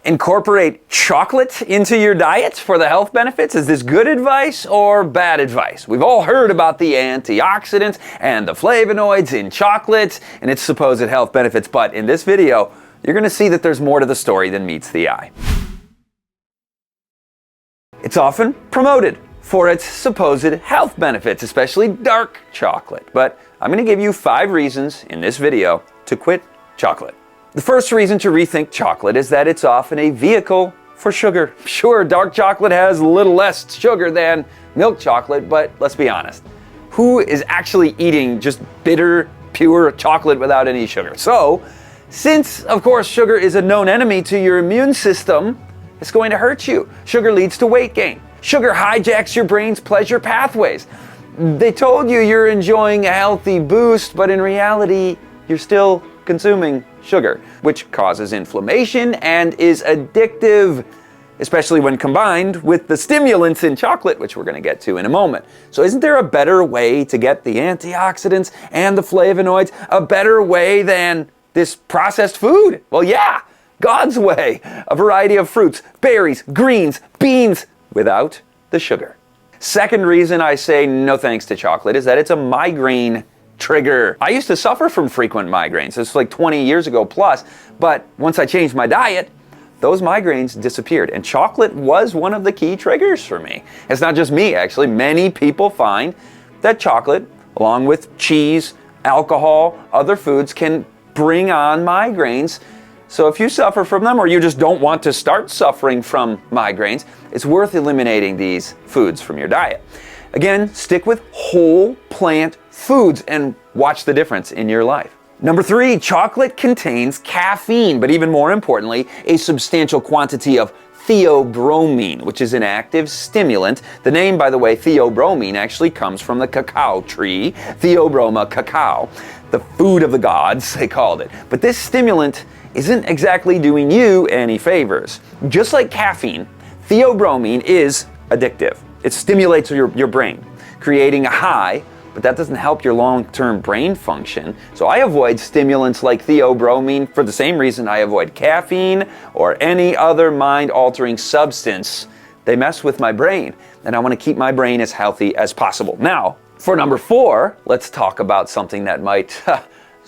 Incorporate chocolate into your diet for the health benefits? Is this good advice or bad advice? We've all heard about the antioxidants and the flavonoids in chocolate and its supposed health benefits, but in this video, you're going to see that there's more to the story than meets the eye. It's often promoted for its supposed health benefits, especially dark chocolate, but I'm going to give you 5 reasons in this video to quit chocolate. The first reason to rethink chocolate is that it's often a vehicle for sugar. Sure, dark chocolate has a little less sugar than milk chocolate, but let's be honest. Who is actually eating just bitter, pure chocolate without any sugar? So, since, of course, sugar is a known enemy to your immune system, it's going to hurt you. Sugar leads to weight gain. Sugar hijacks your brain's pleasure pathways. They told you you're enjoying a healthy boost, but in reality, you're still consuming sugar, which causes inflammation and is addictive, especially when combined with the stimulants in chocolate, which we're going to get to in a moment. So isn't there a better way to get the antioxidants and the flavonoids, a better way than this processed food? Well, yeah, God's way. A variety of fruits, berries, greens, beans, without the sugar. Second reason I say no thanks to chocolate is that it's a migraine trigger. I used to suffer from frequent migraines. This was like 20 years ago plus, but once I changed my diet, those migraines disappeared, and chocolate was one of the key triggers for me. It's not just me, actually. Many people find that chocolate, along with cheese, alcohol, other foods, can bring on migraines. So if you suffer from them, or you just don't want to start suffering from migraines, it's worth eliminating these foods from your diet. Again, stick with whole plant foods and watch the difference in your life. Number 3, chocolate contains caffeine, but even more importantly, a substantial quantity of theobromine, which is an active stimulant. The name, by the way, theobromine, actually comes from the cacao tree, Theobroma cacao, the food of the gods, they called it. But this stimulant isn't exactly doing you any favors. Just like caffeine, theobromine is addictive. It stimulates your brain, creating a high, but that doesn't help your long-term brain function. So I avoid stimulants like theobromine for the same reason I avoid caffeine or any other mind-altering substance. They mess with my brain, and I want to keep my brain as healthy as possible. Now, for number 4, let's talk about something that might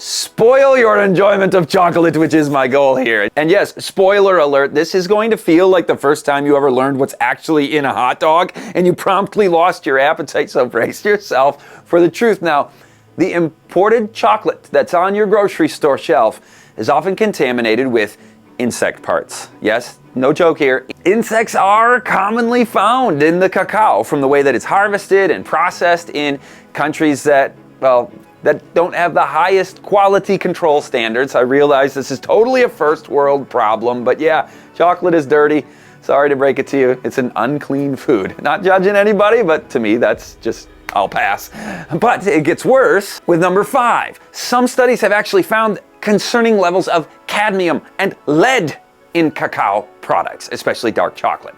spoil your enjoyment of chocolate, which is my goal here. And yes, spoiler alert, this is going to feel like the first time you ever learned what's actually in a hot dog, and you promptly lost your appetite, so brace yourself for the truth. Now, the imported chocolate that's on your grocery store shelf is often contaminated with insect parts. Yes, no joke here. Insects are commonly found in the cacao from the way that it's harvested and processed in countries that, well, that don't have the highest quality control standards. I realize this is totally a first world problem, but yeah, chocolate is dirty. Sorry to break it to you. It's an unclean food. Not judging anybody, but to me, that's just, I'll pass. But it gets worse with number 5. Some studies have actually found concerning levels of cadmium and lead in cacao products, especially dark chocolate.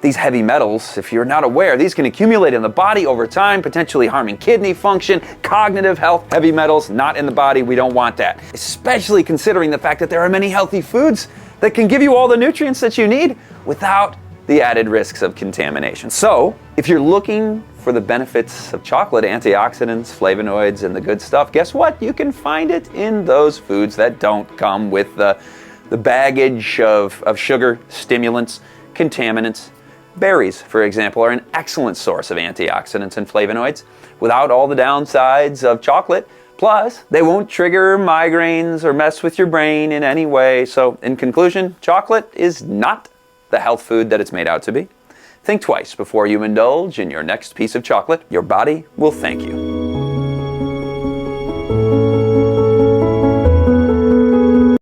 These heavy metals, if you're not aware, these can accumulate in the body over time, potentially harming kidney function, cognitive health. Heavy metals not in the body, we don't want that. Especially considering the fact that there are many healthy foods that can give you all the nutrients that you need without the added risks of contamination. So, if you're looking for the benefits of chocolate, antioxidants, flavonoids, and the good stuff, guess what? You can find it in those foods that don't come with the baggage of sugar, stimulants, contaminants. Berries, for example, are an excellent source of antioxidants and flavonoids without all the downsides of chocolate. Plus, they won't trigger migraines or mess with your brain in any way. So, in conclusion, chocolate is not the health food that it's made out to be. Think twice before you indulge in your next piece of chocolate. Your body will thank you.